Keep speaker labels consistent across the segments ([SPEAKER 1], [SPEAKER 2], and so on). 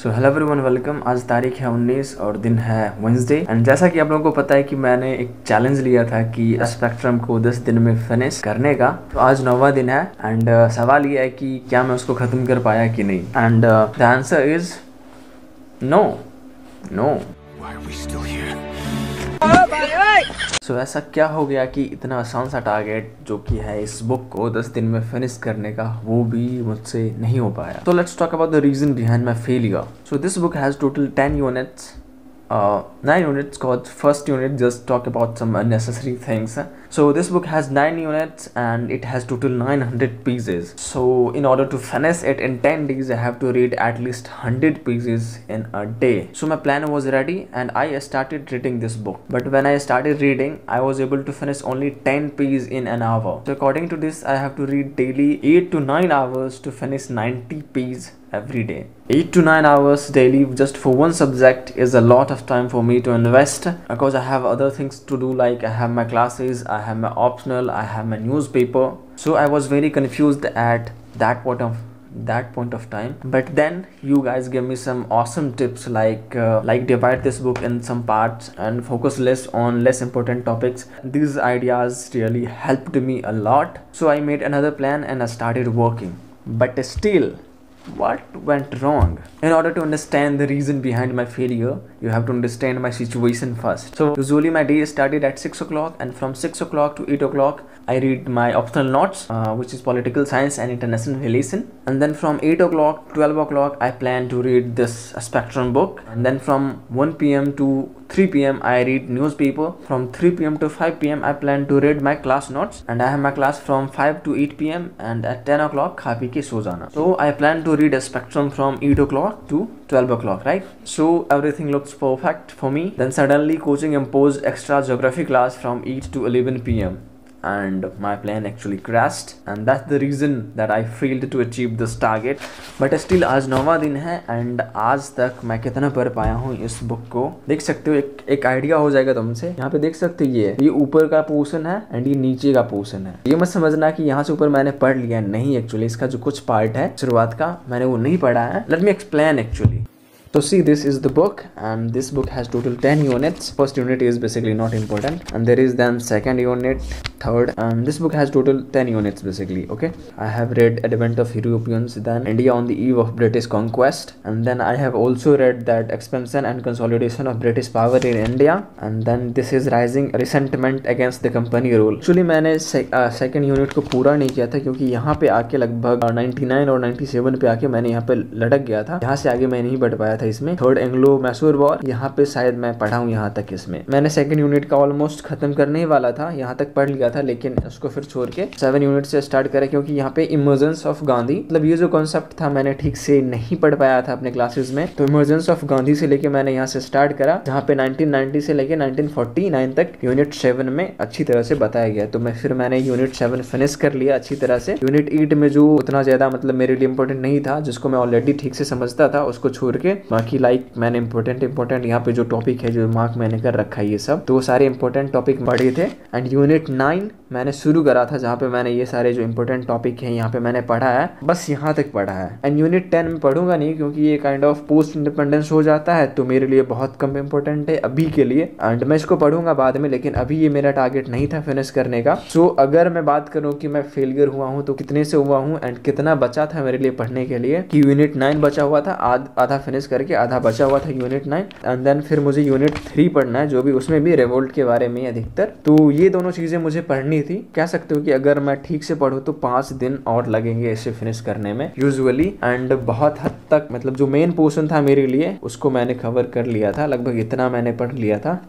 [SPEAKER 1] So hello everyone, welcome. आज तारीख है 19 और दिन है वेंसडे। एंड जैसा कि आप लोगों को पता है कि मैंने एक चैलेंज लिया था कि स्पेक्ट्रम को 10 दिन में फिनिश करने का। तो आज 9वां दिन है एंड सवाल ये है कि क्या मैं उसको ख़त्म कर पाया कि नहीं। And the answer is no. So ऐसा क्या हो गया कि इतना आसान सा टारगेट जो कि है इस बुक को 10 दिन में फिनिश करने का, वो भी मुझसे नहीं हो पाया। तो let's talk about the reason behind my failure. So this book has total 10 units, 9 units. Called first unit just talk about some unnecessary things. So this book has 9 units and it has total 900 pieces. So in order to finish it in 10 days, I have to read at least 100 pieces in a day. So my plan was ready and I started reading this book. But when I started reading, I was able to finish only 10 pages in an hour. So according to this, I have to read daily 8 to 9 hours to finish 90 pages every day. 8 to 9 hours daily just for one subject is a lot of time for me to invest, because I have other things to do, like I have my classes, I have my optional, I have my newspaper. So I was very confused at that point of time. But then you guys gave me some awesome tips, like divide this book in some parts and focus less on less important topics. These ideas really helped me a lot. So I made another plan and I started working. But still, what went wrong? In order to understand the reason behind my failure, you have to understand my situation first. So usually my day started at 6 o'clock, and from 6 o'clock to 8 o'clock I read my optional notes, which is political science and international relation. And then from 8 o'clock 12 o'clock I plan to read this spectrum book. And then from 1 p.m. to 3 p.m. I read newspaper. From 3 p.m. to 5 p.m. I plan to read my class notes, and I have my class from 5 to 8 p.m. and at 10 o'clock खा P के सो जाना. So I plan to read a spectrum from 8 o'clock to 12 o'clock, right? So everything looks perfect for me. Then suddenly coaching imposed extra geography class from 8 to 11 p.m. and my plan actually crashed, and that's the reason that I failed to achieve this target. But still आज 9वां दिन है and आज तक मैं कितना पढ़ पाया हूँ इस बुक को देख सकते हो। एक आइडिया हो जाएगा तुमसे। यहाँ पे देख सकते हो ये ऊपर का पोर्शन है एंड ये नीचे का पोर्शन है। ये मत समझना कि यहाँ से ऊपर मैंने पढ़ लिया, नहीं। एक्चुअली इसका जो कुछ पार्ट है शुरुआत का मैंने वो नहीं पढ़ा है। Let me explain actually. So see, this is the book, and this book has total 10 units. First unit is basically not important, and there is then second unit, third, and this book has total 10 units basically. Okay, I have read Advent of Europeans, then India on the eve of British conquest, and then I have also read that expansion and consolidation of British power in India, and then this is rising resentment against the company rule. Actually मैंने second unit को पूरा नहीं किया था, क्योंकि यहाँ पे आके लगभग 99 और 97 पे आके मैंने यहाँ पे लटक गया था। यहाँ से आगे मैं नहीं बढ़ पाया था इसमें। थर्ड एंग्लो मैसूर वॉर, यहाँ पे शायद मैं पढ़ा हूँ यहाँ तक। इसमें मैंने सेकंड यूनिट का ऑलमोस्ट खत्म करने ही वाला था, यहाँ तक पढ़ लिया था, लेकिन उसको फिर छोड़ के 7 यूनिट से स्टार्ट करा, क्योंकि यहाँ पे इमर्जेंस ऑफ गांधी, मतलब ये जो कॉन्सेप्ट था मैंने ठीक से नहीं पढ़ पाया था अपने क्लासेस में। तो इमर्जेंस ऑफ गांधी से लेके मैंने यहाँ से स्टार्ट करा, जहाँ पे 1990 से लेके 1949 तक यूनिट 7 में अच्छी तरह से बताया गया। तो मैंने यूनिट 7 फिनिश कर लिया अच्छी तरह से। यूनिट 8 में जो उतना ज्यादा मतलब मेरे लिए इंपॉर्टेंट नहीं था, जिसको मैं ऑलरेडी ठीक से समझता था, उसको छोड़ के बाकी मैंने इंपॉर्टेंट यहाँ पे जो टॉपिक है, जो मार्क मैंने कर रखा है, ये सब तो सारे इंपॉर्टेंट टॉपिक पढ़े थे। एंड यूनिट 9 मैंने शुरू करा था, जहाँ पे मैंने ये सारे जो इंपॉर्टेंट टॉपिक है यहाँ पे मैंने पढ़ा है, बस यहाँ तक पढ़ा है। एंड यूनिट 10 में पढ़ूंगा नहीं, क्योंकि ये काइंड ऑफ पोस्ट इंडिपेंडेंस हो जाता है, तो मेरे लिए बहुत कम इंपॉर्टेंट है अभी के लिए। एंड मैं इसको पढ़ूंगा बाद में, लेकिन अभी ये मेरा टारगेट नहीं था फिनिश करने का। सो अगर मैं बात करूँ कि मैं फेलियर हुआ हूँ तो कितने से हुआ हूँ एंड कितना बचा था मेरे लिए पढ़ने के लिए, कि यूनिट 9 बचा हुआ था, आधा फिनिश करके आधा बचा हुआ था यूनिट 9। एंड देन फिर मुझे यूनिट 3 पढ़ना है, जो भी उसमें भी रिवोल्ट के बारे में अधिकतर। तो ये दोनों चीजें मुझे पढ़नी थी। कह सकते हो कि अगर मैं ठीक से पढ़ूं तो 5 दिन और लगेंगे इसे फिनिश करने में यूजुअली। एंड बहुत हद तक मतलब जो मेन पोर्शन था मेरे लिए उसको मैंने कवर कर लिया था, लगभग इतना मैंने पढ़ लिया था।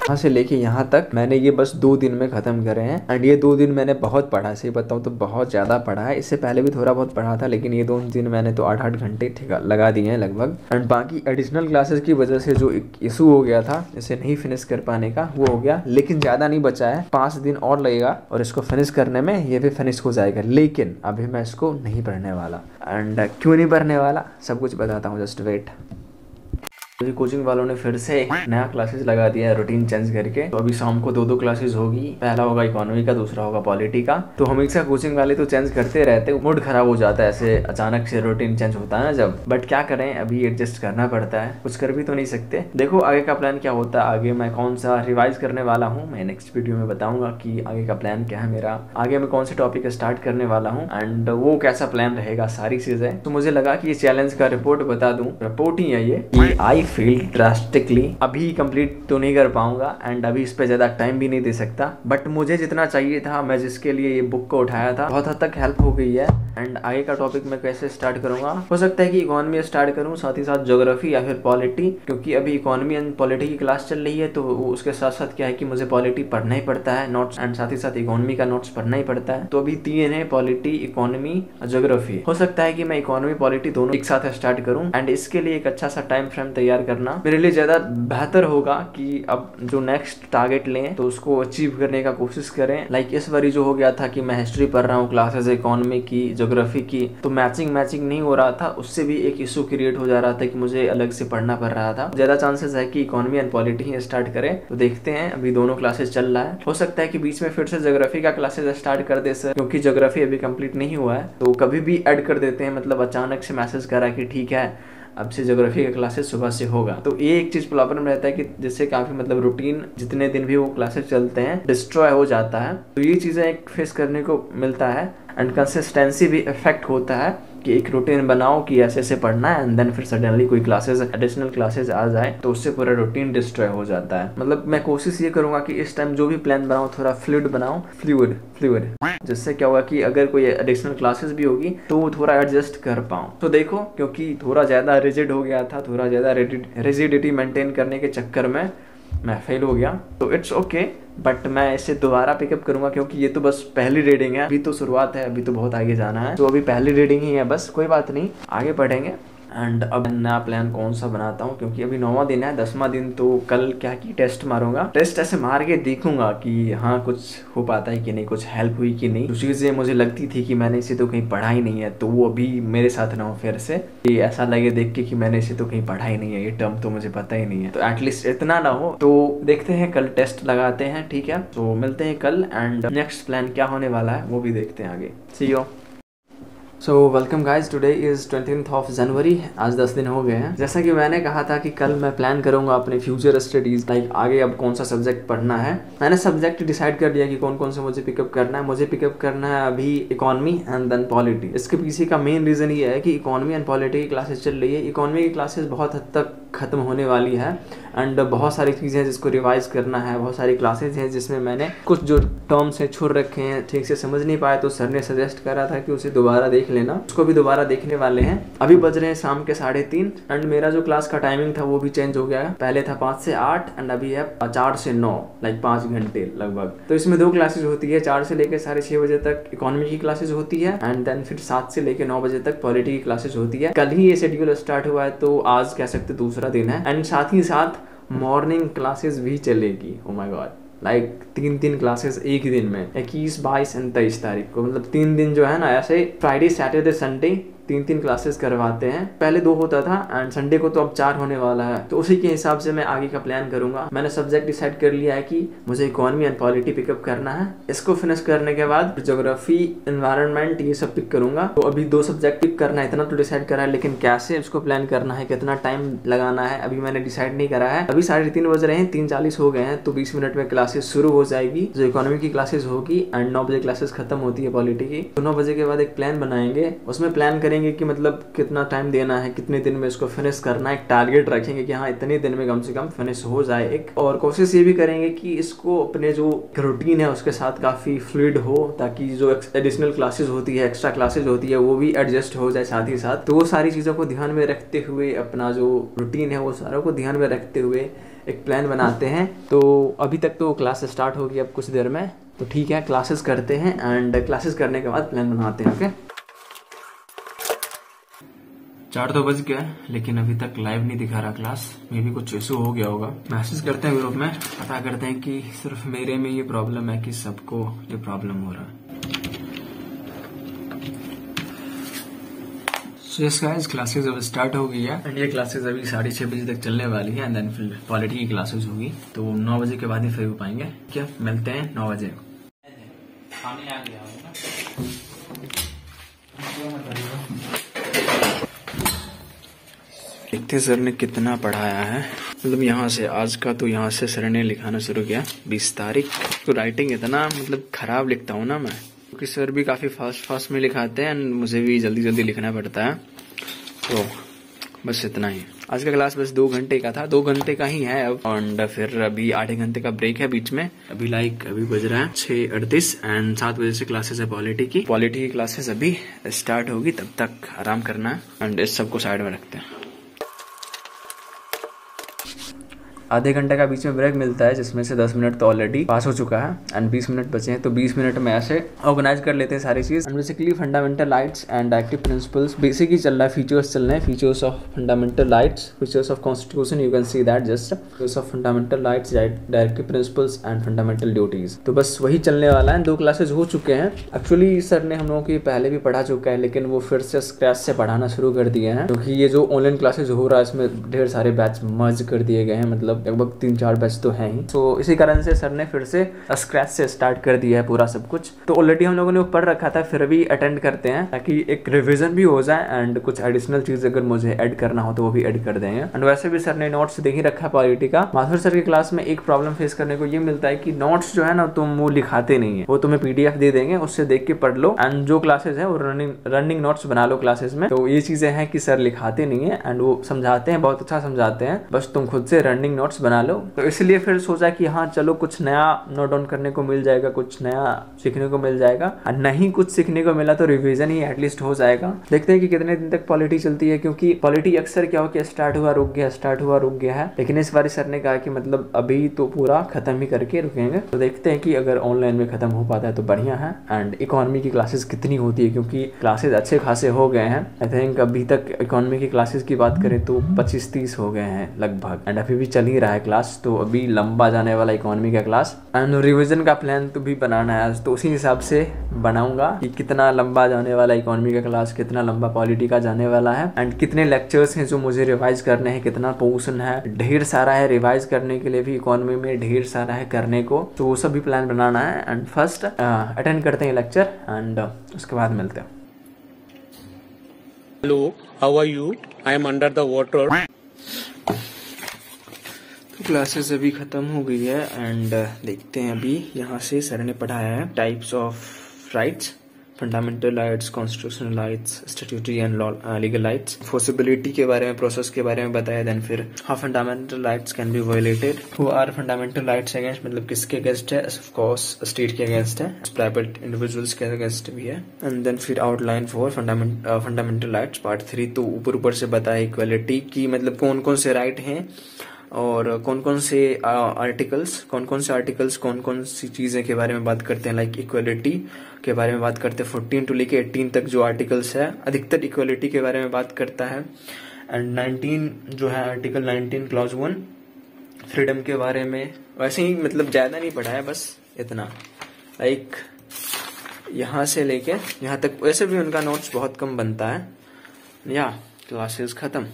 [SPEAKER 1] यहाँ से लेके यहाँ तक मैंने ये बस 2 दिन में खत्म करे हैं। एंड ये 2 दिन मैंने बहुत पढ़ा, सही बताऊँ तो बहुत ज़्यादा पढ़ा है। इससे पहले भी थोड़ा बहुत पढ़ा था, लेकिन ये 2 दिन मैंने तो 8-8 घंटे लगा दिए हैं लगभग। एंड बाकी एडिशनल क्लासेस की वजह से जो एक इशू हो गया था इसे नहीं फिनिश कर पाने का, वो हो गया। लेकिन ज़्यादा नहीं बचा है, 5 दिन और लगेगा और इसको फिनिश करने में ये भी फिनिश हो जाएगा। लेकिन अभी मैं इसको नहीं पढ़ने वाला। एंड क्यों नहीं पढ़ने वाला सब कुछ बताता हूँ, जस्ट वेट। अभी कोचिंग वालों ने फिर से नया क्लासेस लगा दिया है रूटीन चेंज करके। तो अभी शाम को 2 क्लासेस होगी, पहला होगा इकोनॉमी का, दूसरा होगा पॉलिटी का। तो हमेशा कोचिंग वाले तो चेंज करते रहते, मूड खराब हो जाता है ऐसे अचानक से रूटीन चेंज होता है ना जब। बट क्या करें, अभी एडजस्ट करना पड़ता है, कुछ कर भी तो नहीं सकते। देखो आगे का प्लान क्या होता है, आगे मैं कौन सा रिवाइज करने वाला हूँ, मैं नेक्स्ट वीडियो में बताऊंगा कि आगे का प्लान क्या है मेरा, आगे मैं कौन से टॉपिक स्टार्ट करने वाला हूँ एंड वो कैसा प्लान रहेगा, सारी चीजें। तो मुझे लगा कि ये चैलेंज का रिपोर्ट बता दूं, रिपोर्ट ही है ये कि आई फील ड्रास्टिकली अभी कंप्लीट तो नहीं कर पाऊंगा एंड अभी इस पे ज्यादा टाइम भी नहीं दे सकता। बट मुझे जितना चाहिए था, मैं जिसके लिए ये बुक को उठाया था, बहुत हद तक हेल्प हो गई है। एंड आगे का टॉपिक मैं कैसे स्टार्ट करूंगा, हो सकता है कि इकोनॉमी स्टार्ट करूं, साथ ही साथ ज्योग्राफी या फिर पॉलिटी, क्योंकि अभी इकोनॉमी एंड पॉलिटी की क्लास चल रही है। तो उसके साथ साथ क्या है कि मुझे पॉलिटी पढ़ना ही पड़ता है नोट्स, एंड साथ ही साथ इकोनॉमी का नोट्स पढ़ना ही पड़ता है। तो अभी 3 है, पॉलिटी, इकोनॉमी, ज्योग्राफी। हो सकता है कि मैं इकोनॉमी पॉलिटी दोनों एक साथ स्टार्ट करूं एंड इसके लिए एक अच्छा सा टाइम फ्रेम तैयार करना मेरे लिए ज्यादा बेहतर होगा कि अब जो नेक्स्ट टारगेट लें तो उसको अचीव करने का कोशिश करें। लाइक इस बारी जो हो गया था कि मैं हिस्ट्री पढ़ रहा हूँ क्लासेस इकोनॉमी की, ज्योग्राफी की, तो मैचिंग नहीं हो रहा था, उससे भी एक इशू क्रिएट हो जा रहा था कि मुझे अलग से पढ़ना पड़ रहा था। ज्यादा चांसेस है कि economy and polity he start करें। तो देखते हैं, अभी दोनों क्लासेस चल रहा है, हो सकता है कि बीच में फिर से ज्योग्राफी का क्लासेस स्टार्ट कर दे सर, क्योंकि ज्योग्राफी अभी कंप्लीट नहीं हुआ है। तो कभी भी ऐड कर देते हैं, मतलब अचानक से मैसेज करा कि ठीक है अब से ज्योग्राफी का क्लासेस सुबह से होगा। तो ये एक चीज प्रॉब्लम रहता है कि जिससे काफी मतलब रूटीन जितने दिन भी वो क्लासेस चलते हैं डिस्ट्रॉय हो जाता है। तो ये चीजें एक फेस करने को मिलता है एंड कंसिस्टेंसी भी इफेक्ट होता है कि एक रूटीन बनाओ कि ऐसे ऐसे पढ़ना है एंड देन फिर सडनली कोई क्लासेस एडिशनल क्लासेस आ जाए तो उससे पूरा रूटीन डिस्ट्रॉय हो जाता है। मतलब मैं कोशिश ये करूंगा कि इस टाइम जो भी प्लान बनाऊं थोड़ा फ्लूइड बनाऊं, फ्लूइड, जिससे क्या होगा कि अगर कोई एडिशनल क्लासेस भी होगी तो वो थोड़ा एडजस्ट कर पाऊं। तो देखो, क्योंकि थोड़ा ज्यादा रिजिड हो गया था, थोड़ा ज्यादा रिजिडिटी मेंटेन करने के चक्कर में मैं फेल हो गया। तो इट्स ओके, बट मैं इसे दोबारा पिकअप करूंगा, क्योंकि ये तो बस पहली रीडिंग है, अभी तो शुरुआत है, अभी तो बहुत आगे जाना है। तो अभी पहली रीडिंग ही है बस, कोई बात नहीं, आगे बढ़ेंगे। एंड अब नया प्लान कौन सा बनाता हूँ, क्योंकि अभी 9वां दिन है, 10वां दिन तो कल क्या की टेस्ट मारूंगा, टेस्ट ऐसे मार के देखूंगा कि हाँ कुछ हो पाता है कि नहीं, कुछ हेल्प हुई कि नहीं। जो चीजें मुझे लगती थी कि मैंने इसे तो कहीं पढ़ा ही नहीं है, तो वो अभी मेरे साथ ना हो फिर से, कि ऐसा लगे देख के कि मैंने इसे तो कहीं पढ़ा ही नहीं है, ये टर्म तो मुझे पता ही नहीं है। तो एटलीस्ट इतना ना हो। तो देखते हैं, कल टेस्ट लगाते हैं, ठीक है। तो मिलते हैं कल एंड नेक्स्ट प्लान क्या होने वाला है वो भी देखते हैं आगे। See you. So welcome guys, today is 20th of January। आज 10 दिन हो गए हैं। जैसा कि मैंने कहा था कि कल मैं प्लान करूंगा अपने फ्यूचर स्टडीज, लाइक आगे अब कौन सा सब्जेक्ट पढ़ना है। मैंने सब्जेक्ट डिसाइड कर लिया कि कौन कौन से मुझे पिकअप करना है। मुझे पिकअप करना है अभी इकोनॉमी एंड देन पॉलिटी। इसके पीछे का मेन रीजन ये है कि इकोनॉमी एंड पॉलिटी की क्लासेस चल रही है। इकोनॉमी की क्लासेस बहुत हद तक खत्म होने वाली है एंड बहुत सारी चीज़ें हैं जिसको रिवाइज करना है, बहुत सारी क्लासेज हैं जिसमें मैंने कुछ जो टर्म्स हैं छुड़ रखे हैं, ठीक से समझ नहीं पाए, तो सर ने सजेस्ट करा था कि उसे दोबारा देख लेना, उसको भी दोबारा देखने वाले हैं। अभी बज रहे हैं शाम के 3:30 एंड मेरा जो क्लास का टाइमिंग था वो भी चेंज हो गया है। पहले था 5 से 8 एंड अभी है 4 से 9, लाइक 5 घंटे लगभग। तो इसमें 2 क्लासेज होती है, 4 से लेकर 6:30 बजे तक इकोनॉमी की क्लासेज होती है एंड देन फिर 7 से लेकर 9 बजे तक पॉलिटी की क्लासेज होती है। कल ही ये शेड्यूल स्टार्ट हुआ है, तो आज कह सकते दूसरा दिन है एंड साथ ही साथ मॉर्निंग क्लासेस भी चलेगी। Oh my God, like 3 classes एक ही दिन में, 21, 22 एंड 23 तारीख को, मतलब 3 दिन जो है ना, ऐसे फ्राइडे सैटरडे संडे 3 क्लासेस करवाते हैं। पहले 2 होता था एंड संडे को तो अब 4 होने वाला है। तो उसी के हिसाब से मैं आगे का प्लान करूंगा। मैंने सब्जेक्ट डिसाइड कर लिया है कि मुझे इकोनॉमी एंड पॉलिटी पिकअप करना है। इसको फिनिश करने के बाद ज्योग्राफी, एनवायरनमेंट, ये सब पिक करूंगा। तो अभी 2 सब्जेक्ट पिक करना है, इतना तो डिसाइड करा है, लेकिन कैसे उसको प्लान करना है, कितना टाइम लगाना है, अभी मैंने डिसाइड नहीं करा है। अभी 3:30 बज रहे हैं, 3:40 हो गए हैं, तो 20 मिनट में क्लासेस शुरू हो जाएगी। जो इकोनॉमी की क्लासेस होगी एंड 9 बजे क्लासेस खत्म होती है पॉलिटी की। तो 9 बजे के बाद एक प्लान बनाएंगे, उसमें प्लान करेंगे कि मतलब कितना टाइम देना है, कितने दिन में इसको फिनिश करना है। एक टारगेट रखेंगे कि हाँ इतने दिन में कम से कम फिनिश हो जाए एक, और कोशिश ये भी करेंगे कि इसको अपने जो रूटीन है उसके साथ काफी फ्लूइड हो, ताकि जो एडिशनल क्लासेस होती है, एक्स्ट्रा क्लासेस होती है, वो भी एडजस्ट हो जाए साथ ही साथ। तो वो सारी चीजों को ध्यान में रखते हुए, अपना जो रूटीन है वो सारों को ध्यान में रखते हुए एक प्लान बनाते हैं। तो अभी तक तो क्लास स्टार्ट होगी अब कुछ देर में, तो ठीक है क्लासेस करते हैं एंड क्लासेस करने के बाद प्लान बनाते हैं। ओके, 4 तो बज गया, लेकिन अभी तक लाइव नहीं दिखा रहा क्लास। मे भी कुछ इशू हो गया होगा। मैसेज करते हैं ग्रुप में, पता करते हैं कि सिर्फ मेरे में ये प्रॉब्लम है कि सबको ये प्रॉब्लम हो रहा है। सो यस गाइस, क्लासेस अब स्टार्ट हो गई है एंड ये क्लासेस अभी 6:30 बजे तक चलने वाली है एंड देन फिर पॉलिटी की क्लासेस होगी तो 9 बजे के बाद ही फ्री हो पाएंगे। क्या मिलते हैं 9 बजे। देखते सर ने कितना पढ़ाया है, मतलब यहाँ से आज का तो यहाँ से सर ने लिखाना शुरू किया 20 तारीख। तो राइटिंग इतना मतलब खराब लिखता हूँ ना मैं, क्योंकि सर भी काफी फास्ट में लिखाते हैं एंड मुझे भी जल्दी जल्दी लिखना पड़ता है। तो बस इतना ही। आज का क्लास बस 2 घंटे का था, 2 घंटे का ही है अब, एंड फिर अभी आधे घंटे का ब्रेक है बीच में। अभी बज रहा है 6:38 एंड 7 बजे से क्लासेस है पॉलिटी की क्लासेस अभी स्टार्ट होगी, तब तक आराम करना है एंड इस सबको साइड में रखते हैं। आधे घंटे का बीच में ब्रेक मिलता है, जिसमें से 10 मिनट तो ऑलरेडी पास हो चुका है एंड 20 मिनट बचे हैं। तो 20 मिनट में ऐसे ऑर्गेनाइज कर लेते हैं सारी चीज। And basically fundamental rights and active principles basic ही चल रहा है, फीचर्स चल रहे हैं, features of fundamental rights, features of constitution, you can see that just features of fundamental rights, directive principles and fundamental duties. तो बस वही चलने वाला है। 2 क्लासेस हो चुके हैं एक्चुअली, सर ने हम लोगों की पहले भी पढ़ा चुका है, लेकिन वो फिर से स्क्रैच से पढ़ाना शुरू कर दिए हैं, क्योंकि ये जो ऑनलाइन क्लासेस हो रहा है इसमें ढेर सारे बैच मर्ज कर दिए गए हैं, मतलब लगभग 3-4 बैच तो है ही। तो इसी कारण से सर ने फिर से स्क्रैच से स्टार्ट कर दिया है पूरा सब कुछ। तो ऑलरेडी हम लोगों ने पढ़ रखा था, फिर भी अटेंड करते हैं ताकि एक रिवीजन भी हो जाए एंड कुछ एडिशनल चीज अगर मुझे ऐड करना हो तो वो भी ऐड कर देंगे। एंड वैसे भी सर ने नोट्स दे ही रखा है पॉलिटी का। माथुर सर की क्लास में एक प्रॉब्लम फेस करने को ये मिलता है कि नोट्स जो है ना तुम वो लिखाते नहीं है, वो तुम्हें PDF दे देंगे, उससे देख के पढ़ लो एंड जो क्लासेस है वो रनिंग नोट्स बना लो क्लासेस में। तो ये चीजें हैं कि सर लिखाते नहीं है एंड वो समझाते हैं, बहुत अच्छा समझाते हैं, बस तुम खुद से रनिंग नोट्स बना लो। तो इसलिए फिर सोचा कि हाँ चलो कुछ नया नोट डाउन करने को मिल जाएगा, कुछ नया सीखने को मिल जाएगा, और नहीं कुछ सीखने को मिला तो रिवीजन ही एटलीस्ट हो जाएगा। देखते हैं कि कितने दिन तक पॉलिटी चलती है, क्योंकि पॉलिटी अक्सर क्या हो कि स्टार्ट हुआ रुक गया है, लेकिन इस बार सर ने कहा कि मतलब अभी तो पूरा खत्म ही करके रुकेंगे। तो देखते हैं कि अगर ऑनलाइन में खत्म हो पाता है तो बढ़िया है। एंड इकोनॉमी की क्लासेस कितनी होती है, क्योंकि क्लासेस अच्छे खासे हो गए हैं। आई थिंक अभी तक इकोनॉमी की क्लासेस की बात करें तो 25-30 हो गए हैं लगभग, एंड अभी भी चल ही रहा है क्लास, तो अभी लंबा जाने वाला इकोनॉमी का क्लास। एंड रिवीजन का प्लान तो भी बनाना है आज, तो उसी हिसाब से बनाऊंगा कि कितना लंबा जाने वाला इकोनॉमी का क्लास, कितना लंबा पॉलिटी का जाने वाला है, एंड कितने लेक्चर्स हैं जो मुझे रिवाइज करने हैं, कितना पोर्शन है, ढेर सारा है रिवाइज करने के लिए भी, इकोनॉमी में ढेर सारा है करने को, तो वो सब भी प्लान बनाना है। एंड फर्स्ट अटेंड करते हैं लेक्चर एंड उसके बाद मिलते हैं।
[SPEAKER 2] Hello, how are you? I am under the water.
[SPEAKER 1] Classes अभी खत्म हो गई है एंड देखते हैं अभी यहाँ से सर ने पढ़ाया है types of rights, fundamental rights, constitutional rights, statutory and legal rights, forcibility के बारे में, प्रोसेस के बारे में बताया। देन फिर how fundamental rights can be violated, who are fundamental rights against, मतलब किसके अगेंस्ट है, ऑफ कोर्स स्टेट के अगेंस्ट है, प्राइवेट इंडिविजुअल्स के अगेंस्ट भी है। एंड देन फिर outline for fundamental rights part 3। तो ऊपर से बताया इक्वलिटी की मतलब कौन कौन से राइट हैं और कौन कौन से आर्टिकल्स, कौन कौन सी चीजें के बारे में बात करते हैं, लाइक इक्वलिटी के बारे में बात करते हैं। 14 to लेके 18 तक जो आर्टिकल्स है अधिकतर इक्वलिटी के बारे में बात करता है। एंड 19 जो है आर्टिकल 19 क्लॉज 1 फ्रीडम के बारे में, वैसे ही मतलब ज्यादा नहीं पढ़ा है, बस इतना, लाइक यहाँ से लेके यहाँ तक। वैसे भी उनका नोट्स बहुत कम बनता है। या क्लासेस खत्म।